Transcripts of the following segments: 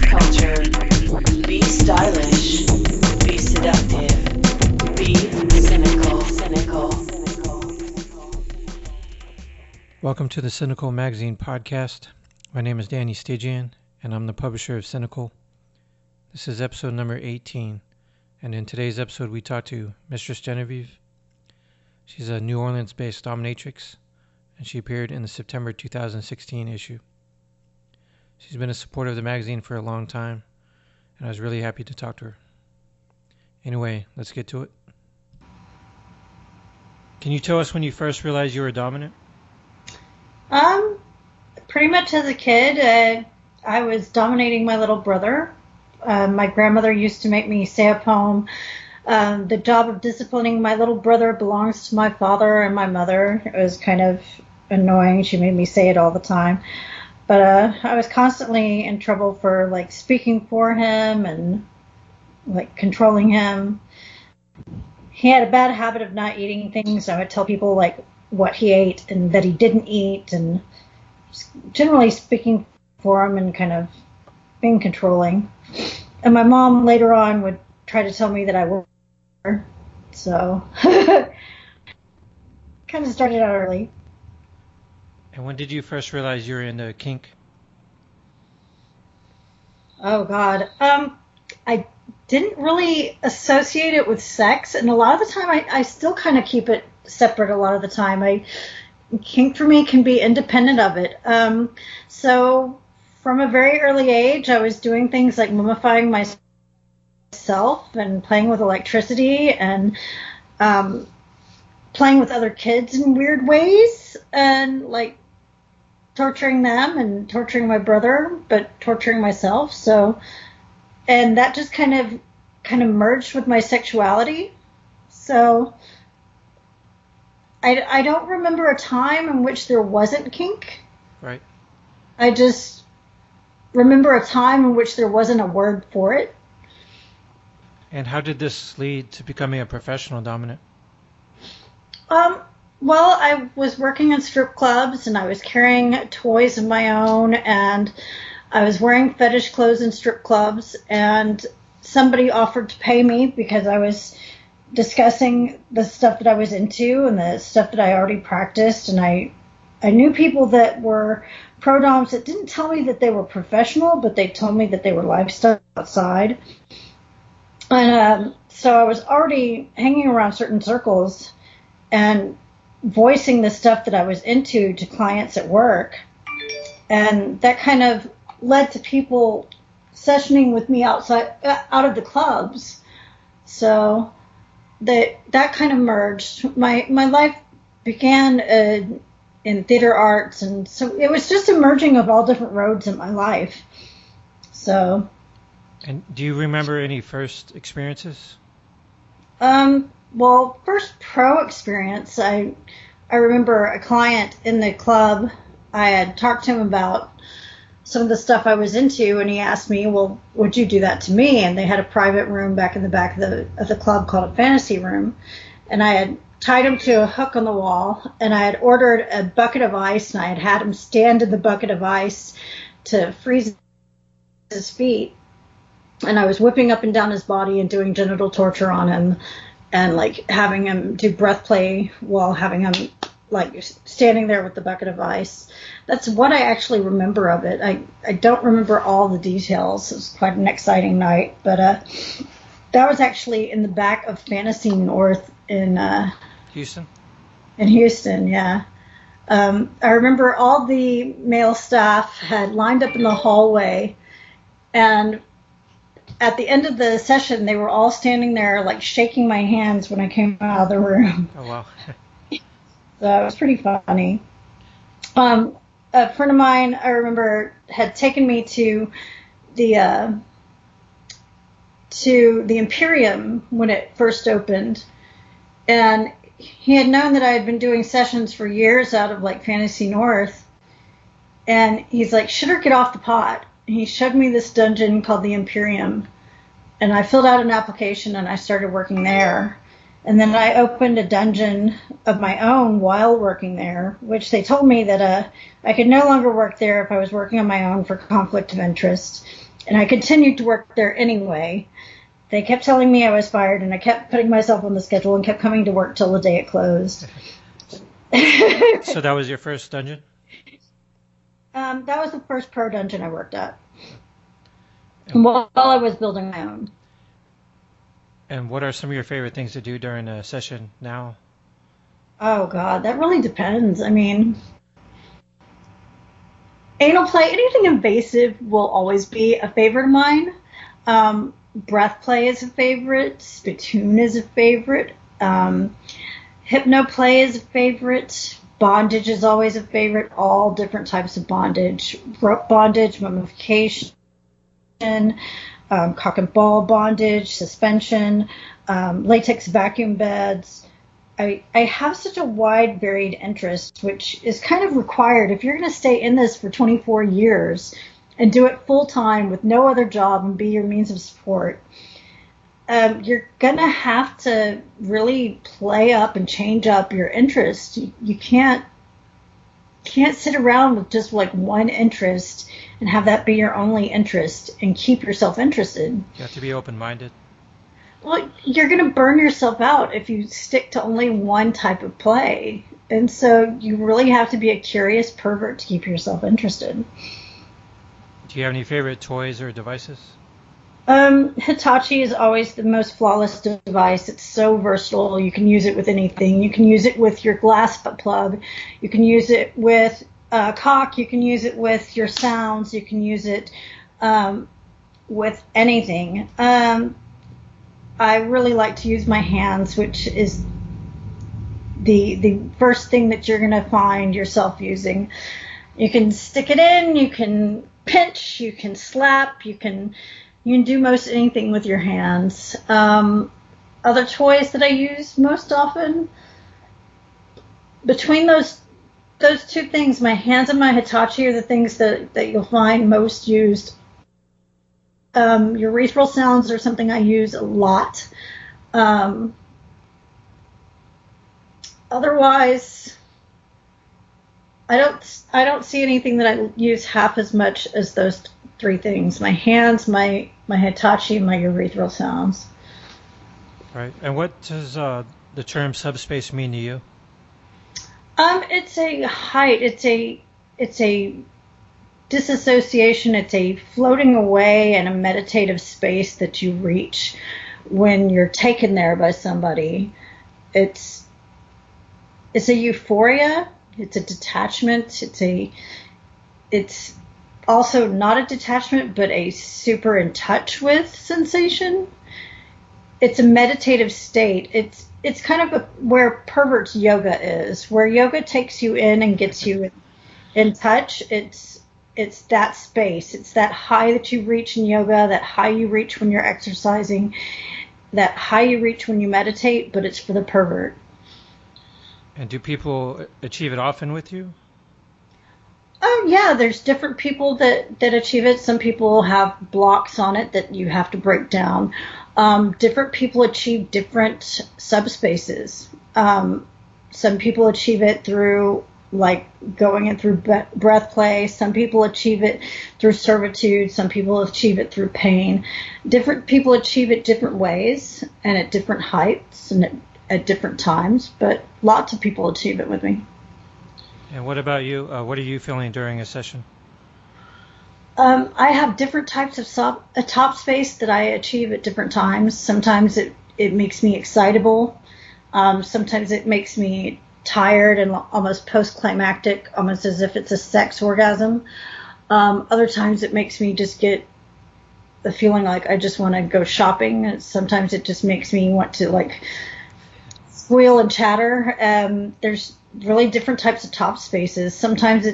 culture. Be stylish. Be seductive. Be cynical. Welcome to the Sinical Magazine podcast. My name is Danny Stygion, and I'm the publisher of Sinical. This is episode number 18, and in today's episode we talk to Mistress Genevieve. She's a New Orleans-based dominatrix, and she appeared in the September 2016 issue. She's been a supporter of the magazine for a long time, and I was really happy to talk to her. Anyway, let's get to it. Can you tell us when you first realized you were dominant? Pretty much as a kid, I was dominating my little brother. My grandmother used to make me say a poem. The job of disciplining my little brother belongs to my father and my mother. It was kind of annoying. She made me say it all the time. But I was constantly in trouble for speaking for him and controlling him. He had a bad habit of not eating things. I would tell people what he ate and that he didn't eat, and generally speaking for him and kind of being controlling. And my mom later on would try to tell me that I were. So kind of started out early. And when did you first realize you were into kink? Oh, God. I didn't really associate it with sex, and a lot of the time I still kind of keep it separate a lot of the time. Kink for me can be independent of it. So from a very early age, I was doing things like mummifying myself and playing with electricity and playing with other kids in weird ways and torturing them and torturing my brother, but torturing myself. So, and that just kind of merged with my sexuality. So I don't remember a time in which there wasn't kink. Right. I just remember a time in which there wasn't a word for it. And how did this lead to becoming a professional dominant? Well, I was working in strip clubs, and I was carrying toys of my own, and I was wearing fetish clothes in strip clubs, and somebody offered to pay me because I was discussing the stuff that I was into and the stuff that I already practiced, and I knew people that were pro-doms that didn't tell me that they were professional, but they told me that they were lifestyle outside. And so I was already hanging around certain circles and voicing the stuff that I was into to clients at work. And that kind of led to people sessioning with me out of the clubs. So that kind of merged. My life began in theater arts, and so it was just a merging of all different roads in my life. So. And do you remember any first experiences? Well, first pro experience, I remember a client in the club. I had talked to him about some of the stuff I was into, and he asked me, well, would you do that to me? And they had a private room back in the back of the club called a fantasy room. And I had tied him to a hook on the wall, and I had ordered a bucket of ice, and I had him stand in the bucket of ice to freeze his feet. And I was whipping up and down his body and doing genital torture on him, and having him do breath play while having him standing there with the bucket of ice. That's what I actually remember of it. I don't remember all the details. It was quite an exciting night, but that was actually in the back of Fantasy North in Houston. In Houston, yeah. I remember all the male staff had lined up in the hallway, and at the end of the session, they were all standing there, shaking my hands when I came out of the room. Oh, wow. So it was pretty funny. A friend of mine, I remember, had taken me to the Imperium when it first opened. And he had known that I had been doing sessions for years out of, Fantasy North. And he's like, should her get off the pot? He showed me this dungeon called the Imperium, and I filled out an application and I started working there. And then I opened a dungeon of my own while working there, which they told me that I could no longer work there if I was working on my own for conflict of interest. And I continued to work there anyway. They kept telling me I was fired, and I kept putting myself on the schedule and kept coming to work till the day it closed. So that was your first dungeon? That was the first pro dungeon I worked at while I was building my own. And what are some of your favorite things to do during a session now? Oh, God, that really depends. I mean, anal play, anything invasive will always be a favorite of mine. Breath play is a favorite. Spittoon is a favorite. Hypno play is a favorite. Bondage is always a favorite. All different types of bondage. Rope bondage, mummification, cock and ball bondage, suspension, latex vacuum beds. I have such a wide, varied interest, which is kind of required. If you're going to stay in this for 24 years and do it full time with no other job and be your means of support, you're going to have to really play up and change up your interest. You can't sit around with just like one interest and have that be your only interest and keep yourself interested. You have to be open-minded. Well, you're going to burn yourself out if you stick to only one type of play. And so you really have to be a curious pervert to keep yourself interested. Do you have any favorite toys or devices? Hitachi is always the most flawless device. It's so versatile. You can use it with anything. You can use it with your glass butt plug. You can use it with cock. You can use it with your sounds. You can use it with anything. I really like to use my hands, which is the first thing that you're going to find yourself using. You can stick it in, you can pinch, you can slap, you can do most anything with your hands. Other toys that I use most often, between those two things, my hands and my Hitachi are the things that you'll find most used. Urethral sounds are something I use a lot. Otherwise, I don't see anything that I use half as much as those three things: my hands, my Hitachi, and my urethral sounds. Right. And what does the term subspace mean to you? It's a height. It's a disassociation. It's a floating away and a meditative space that you reach when you're taken there by somebody. It's a euphoria. It's a detachment. It's also not a detachment, but a super in touch with sensation. It's a meditative state. It's kind of where pervert's yoga is, where yoga takes you in and gets you in touch. It's that space. It's that high that you reach in yoga, that high you reach when you're exercising, that high you reach when you meditate, but it's for the pervert. And do people achieve it often with you? Oh, yeah, there's different people that achieve it. Some people have blocks on it that you have to break down. Different people achieve different subspaces. Some people achieve it through like going in through breath play. Some people achieve it through servitude. Some people achieve it through pain. Different people achieve it different ways and at different heights and at different times, but lots of people achieve it with me. And what about you? What are you feeling during a session? I have different types of top space that I achieve at different times. Sometimes it makes me excitable. Sometimes it makes me tired and almost post-climactic, almost as if it's a sex orgasm. Other times it makes me just get the feeling like I just want to go shopping. Sometimes it just makes me want to like squeal and chatter. There's really different types of top spaces. Sometimes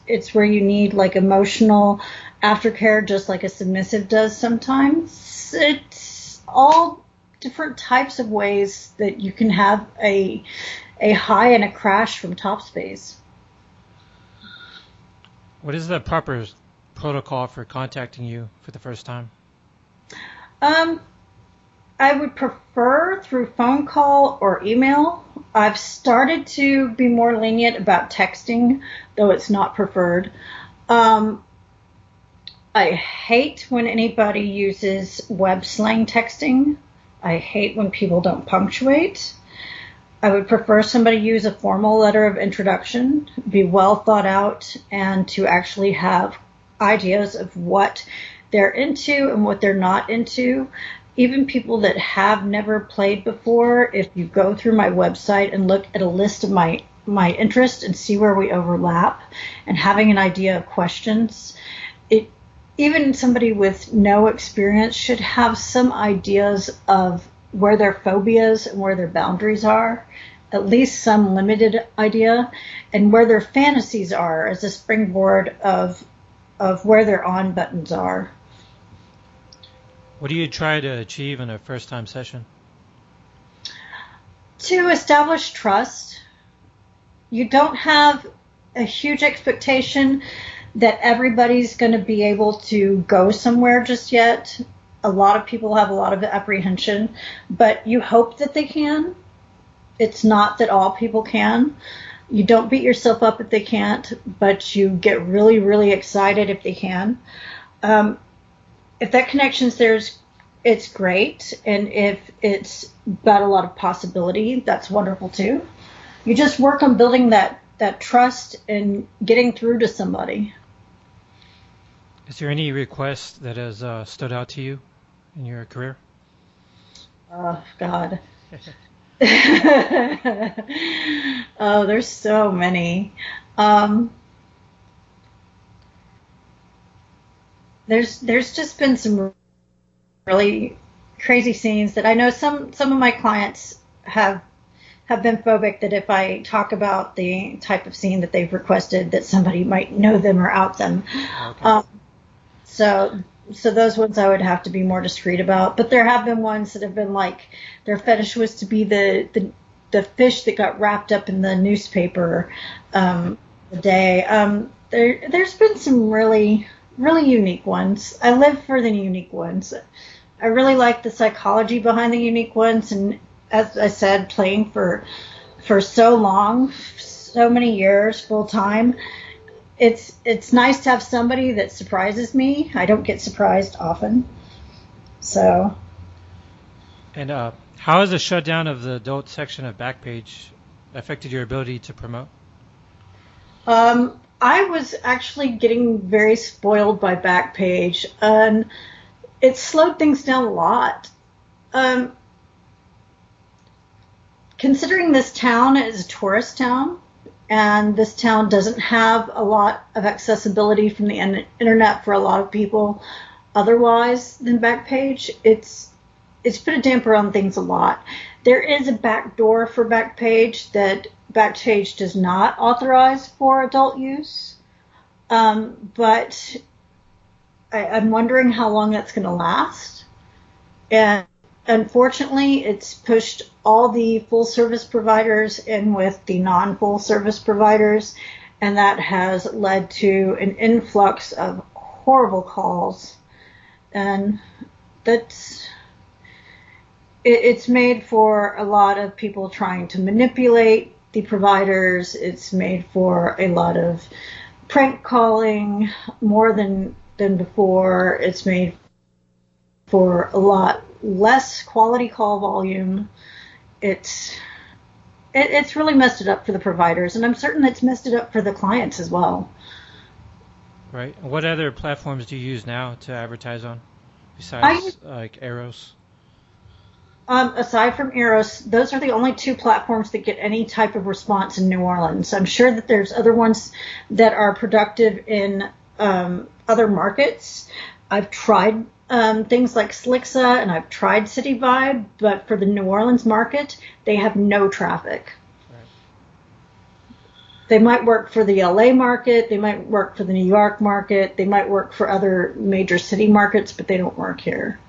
it's where you need like emotional aftercare, just like a submissive does sometimes. It's all different types of ways that you can have a high and a crash from top space. What is the proper protocol for contacting you for the first time? I would prefer through phone call or email. I've started to be more lenient about texting, though it's not preferred. I hate when anybody uses web slang texting. I hate when people don't punctuate. I would prefer somebody use a formal letter of introduction, be well thought out, and to actually have ideas of what they're into and what they're not into. Even people that have never played before, if you go through my website and look at a list of my interests and see where we overlap and having an idea of questions, even somebody with no experience should have some ideas of where their phobias and where their boundaries are, at least some limited idea, and where their fantasies are as a springboard of where their on buttons are. What do you try to achieve in a first-time session? To establish trust. You don't have a huge expectation that everybody's going to be able to go somewhere just yet. A lot of people have a lot of apprehension, but you hope that they can. It's not that all people can. You don't beat yourself up if they can't, but you get really, really excited if they can. If that connection's there, it's great. And if it's got a lot of possibility, that's wonderful too. You just work on building that trust and getting through to somebody. Is there any request that has stood out to you in your career? Oh, God. Oh, there's so many. There's just been some really crazy scenes that I know some of my clients have been phobic that if I talk about the type of scene that they've requested, that somebody might know them or out them. Okay. So those ones I would have to be more discreet about. But there have been ones that have been like their fetish was to be the fish that got wrapped up in the newspaper the day. There's been some really, really unique ones. I live for the unique ones. I really like the psychology behind the unique ones. And as I said, playing for so long, so many years, full time, it's nice to have somebody that surprises me. I don't get surprised often. So. And how has the shutdown of the adult section of Backpage affected your ability to promote? I was actually getting very spoiled by Backpage, and it slowed things down a lot. Considering this town is a tourist town, and this town doesn't have a lot of accessibility from the internet for a lot of people otherwise than Backpage, it's put a damper on things a lot. There is a back door for Backpage that Backpage does not authorize for adult use, but I'm wondering how long that's going to last. And unfortunately, it's pushed all the full-service providers in with the non-full service providers, and that has led to an influx of horrible calls. And it's made for a lot of people trying to manipulate the providers. It's made for a lot of prank calling more than before. It's made for a lot less quality call volume. It's really messed it up for the providers, and I'm certain it's messed it up for the clients as well. Right. And what other platforms do you use now to advertise on, besides like Eros? Aside from Eros, those are the only two platforms that get any type of response in New Orleans. I'm sure that there's other ones that are productive in other markets. I've tried things like Slixa, and I've tried City Vibe, but for the New Orleans market, they have no traffic. Right. They might work for the LA market, they might work for the New York market, they might work for other major city markets, but they don't work here.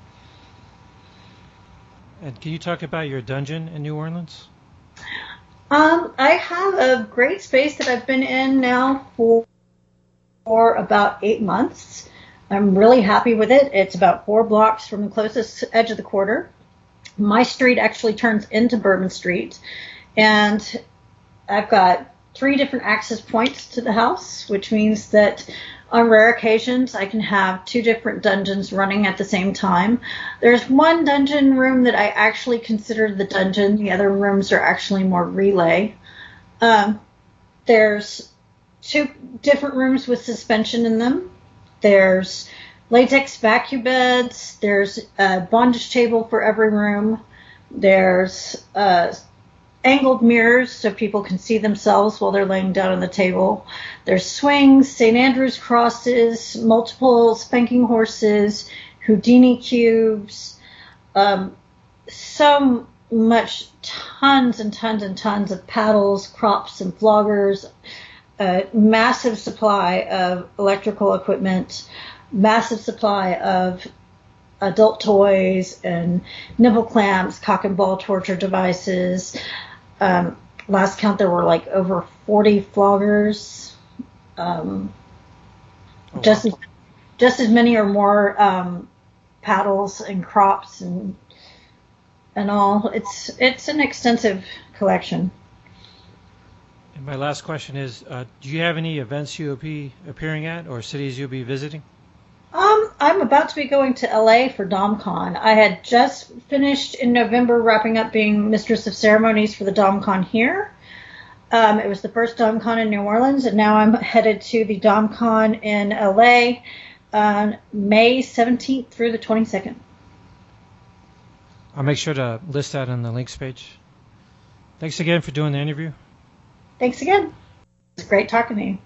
And can you talk about your dungeon in New Orleans? I have a great space that I've been in now for about 8 months. I'm really happy with it. It's about 4 blocks from the closest edge of the quarter. My street actually turns into Bourbon Street, and I've got 3 different access points to the house, which means that on rare occasions I can have 2 different dungeons running at the same time. There's one dungeon room that I actually consider the dungeon. The other rooms are actually more relay. There's 2 different rooms with suspension in them. There's latex vacuum beds. There's a bondage table for every room. There's angled mirrors so people can see themselves while they're laying down on the table. There's swings, St. Andrew's crosses, multiple spanking horses, Houdini cubes, so much, tons and tons and tons of paddles, crops, and floggers, a massive supply of electrical equipment, massive supply of adult toys and nipple clamps, cock and ball torture devices. Last count, there were like over 40 floggers. Just as many or more paddles and crops and all. It's an extensive collection. And my last question is, do you have any events you'll be appearing at or cities you'll be visiting? I'm about to be going to LA for DomCon. I had just finished in November wrapping up being Mistress of Ceremonies for the DomCon here. It was the first DomCon in New Orleans, and now I'm headed to the DomCon in LA on May 17th through the 22nd. I'll make sure to list that on the links page. Thanks again for doing the interview. Thanks again. It's great talking to you.